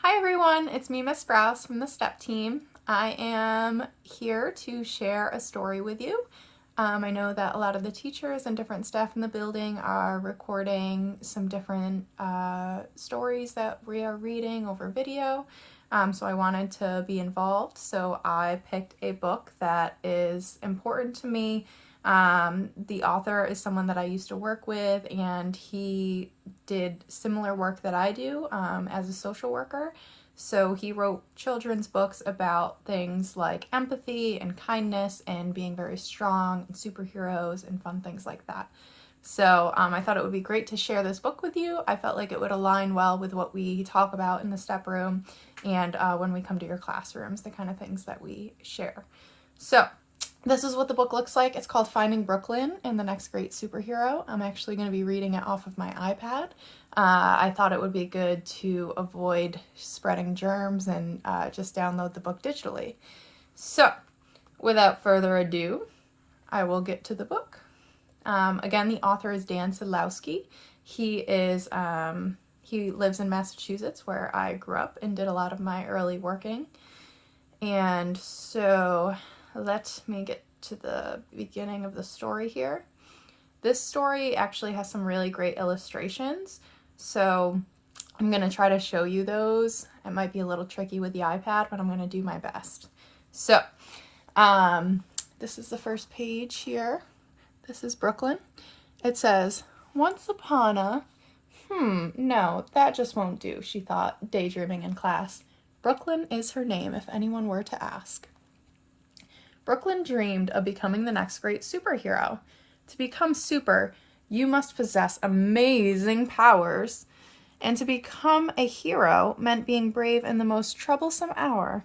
Hi everyone, it's me, Miss Brouse from the STEP team. I am here to share a story with you. I know that a lot of the teachers and different staff in the building are recording some different stories that we are reading over video, so I wanted to be involved. So I picked a book that is important to me. The author is someone that I used to work with, and he did similar work that I do as a social worker. So he wrote children's books about things like empathy and kindness and being very strong and superheroes and fun things like that. So I thought it would be great to share this book with you. I felt like it would align well with what we talk about in the STEP room and when we come to your classrooms, the kind of things that we share. So this is what the book looks like. It's called Finding Brooklyn and the Next Great Superhero. I'm actually going to be reading it off of my iPad. I thought it would be good to avoid spreading germs and just download the book digitally. So, without further ado, I will get to the book. Again, the author is Dan Sadlowski. He lives in Massachusetts, where I grew up and did a lot of my early working. And so let me get to the beginning of the story here. This story actually has some really great illustrations, so I'm going to try to show you those. It might be a little tricky with the iPad, but I'm going to do my best. So, this is the first page here. This is Brooklyn. It says, "Once upon a..." No, that just won't do, she thought, daydreaming in class. Brooklyn is her name, if anyone were to ask. Brooklyn dreamed of becoming the next great superhero. To become super, you must possess amazing powers. And to become a hero meant being brave in the most troublesome hour.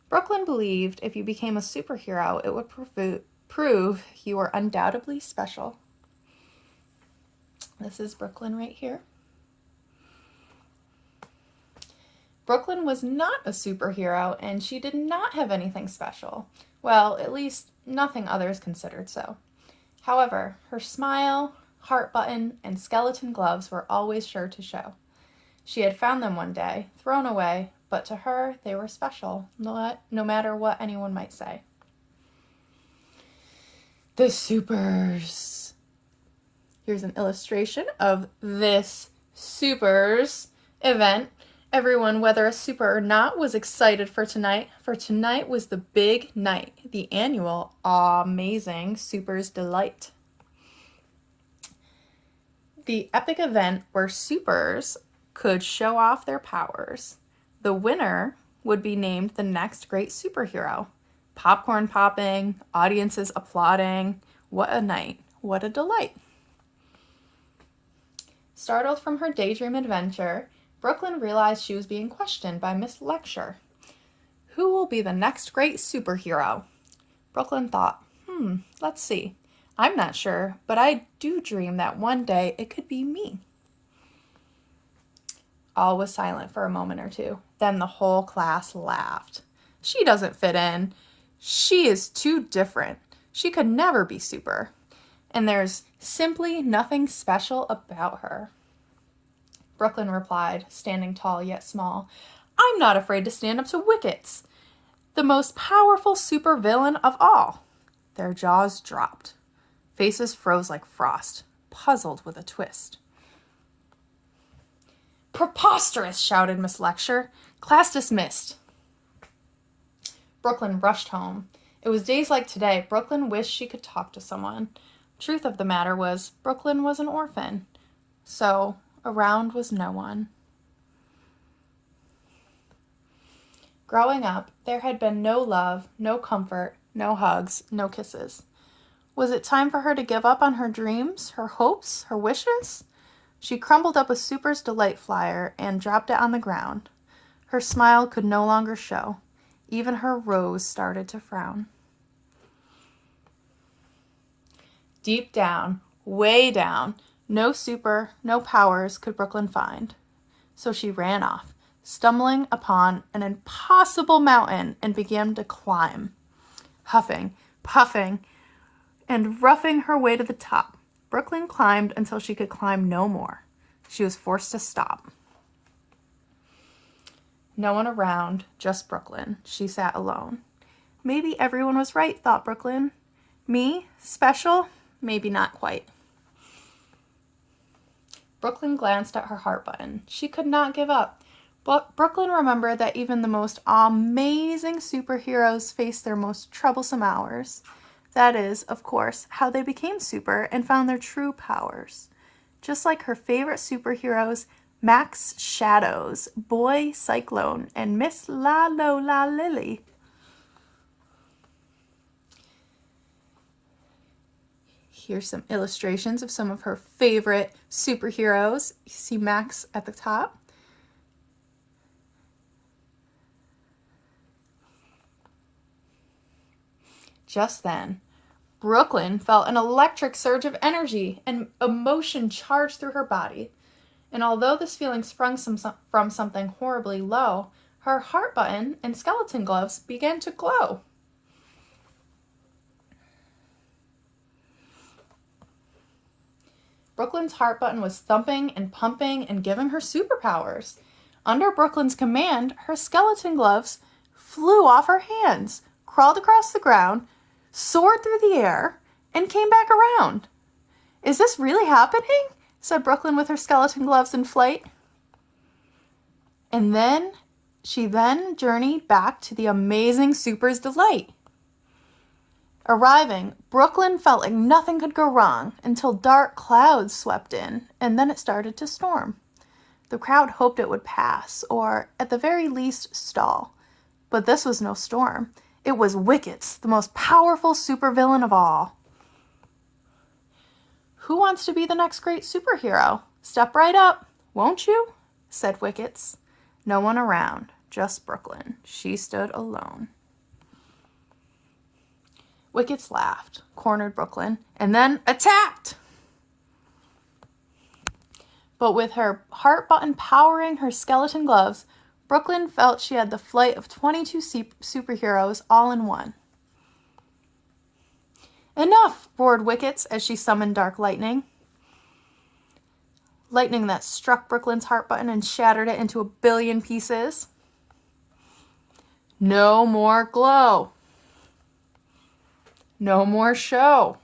Brooklyn believed if you became a superhero, it would prove you were undoubtedly special. This is Brooklyn right here. Brooklyn was not a superhero, and she did not have anything special. Well, at least nothing others considered so. However, her smile, heart button, and skeleton gloves were always sure to show. She had found them one day, thrown away, but to her they were special, no matter what anyone might say. The Supers. Here's an illustration of this Supers event. Everyone, whether a super or not, was excited for tonight was the big night, the annual Amazing Supers Delight. The epic event where supers could show off their powers. The winner would be named the next great superhero. Popcorn popping, audiences applauding. What a night, what a delight. Startled from her daydream adventure, Brooklyn realized she was being questioned by Miss Lecture. Who will be the next great superhero? Brooklyn thought, let's see. I'm not sure, but I do dream that one day it could be me. All was silent for a moment or two. Then the whole class laughed. She doesn't fit in. She is too different. She could never be super. And there's simply nothing special about her. Brooklyn replied, standing tall yet small, I'm not afraid to stand up to Wickets, the most powerful supervillain of all. Their jaws dropped. Faces froze like frost, puzzled with a twist. Preposterous, shouted Miss Lecture. Class dismissed. Brooklyn rushed home. It was days like today Brooklyn wished she could talk to someone. Truth of the matter was, Brooklyn was an orphan. So around was no one. Growing up, there had been no love, no comfort, no hugs, no kisses. Was it time for her to give up on her dreams, her hopes, her wishes? She crumbled up a Super's Delight flyer and dropped it on the ground. Her smile could no longer show. Even her rose started to frown. Deep down, way down, no super, no powers could Brooklyn find. So she ran off, stumbling upon an impossible mountain and began to climb. Huffing, puffing, and roughing her way to the top, Brooklyn climbed until she could climb no more. She was forced to stop. No one around, just Brooklyn. She sat alone. Maybe everyone was right, thought Brooklyn. Me? Special? Maybe not quite. Brooklyn glanced at her heart button. She could not give up. But Brooklyn remembered that even the most amazing superheroes face their most troublesome hours. That is, of course, how they became super and found their true powers. Just like her favorite superheroes, Max Shadows, Boy Cyclone, and Miss La Lola Lily. Here's some illustrations of some of her favorite superheroes. You see Max at the top. Just then, Brooklyn felt an electric surge of energy and emotion charged through her body. And although this feeling sprung from something horribly low, her heart button and skeleton gloves began to glow. Brooklyn's heart button was thumping and pumping and giving her superpowers. Under Brooklyn's command, her skeleton gloves flew off her hands, crawled across the ground, soared through the air, and came back around. Is this really happening? Said Brooklyn with her skeleton gloves in flight. And then she journeyed back to the amazing super's delight. Arriving, Brooklyn felt like nothing could go wrong until dark clouds swept in, and then it started to storm. The crowd hoped it would pass, or at the very least stall. But this was no storm. It was Wickets, the most powerful supervillain of all. Who wants to be the next great superhero? Step right up, won't you? Said Wickets. No one around, just Brooklyn. She stood alone. Wickets laughed, cornered Brooklyn, and then attacked! But with her heart button powering her skeleton gloves, Brooklyn felt she had the flight of 22 superheroes all in one. Enough, roared Wickets as she summoned dark lightning. Lightning that struck Brooklyn's heart button and shattered it into a billion pieces. No more glow. No more show.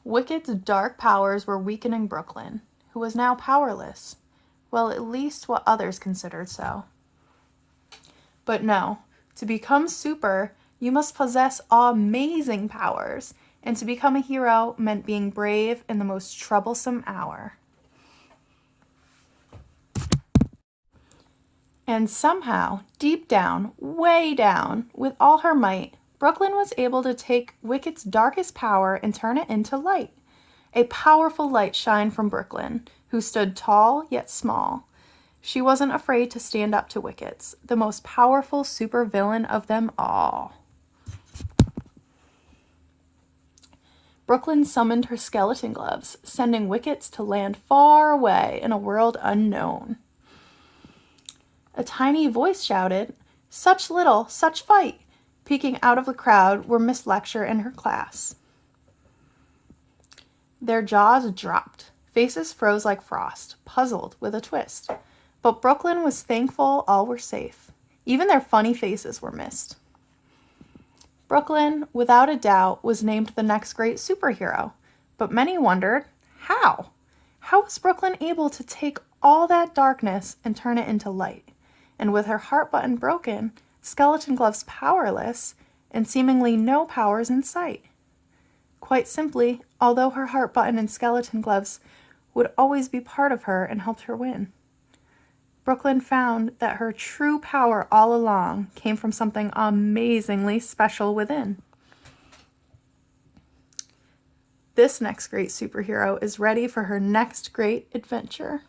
Wicket's dark powers were weakening Brooklyn, who was now powerless. Well, at least what others considered so. But no, to become super, you must possess amazing powers, and to become a hero meant being brave in the most troublesome hour. And somehow, deep down, way down, with all her might, Brooklyn was able to take Wicket's darkest power and turn it into light. A powerful light shined from Brooklyn, who stood tall yet small. She wasn't afraid to stand up to Wickets, the most powerful supervillain of them all. Brooklyn summoned her skeleton gloves, sending Wickets to land far away in a world unknown. A tiny voice shouted, "Such little, such fight!" Peeking out of the crowd were Miss Lecture and her class. Their jaws dropped. Faces froze like frost, puzzled with a twist. But Brooklyn was thankful all were safe. Even their funny faces were missed. Brooklyn, without a doubt, was named the next great superhero. But many wondered, how? How was Brooklyn able to take all that darkness and turn it into light? And with her heart button broken, skeleton gloves powerless, and seemingly no powers in sight. Quite simply, although her heart button and skeleton gloves would always be part of her and helped her win. Brooklyn found that her true power all along came from something amazingly special within. This next great superhero is ready for her next great adventure.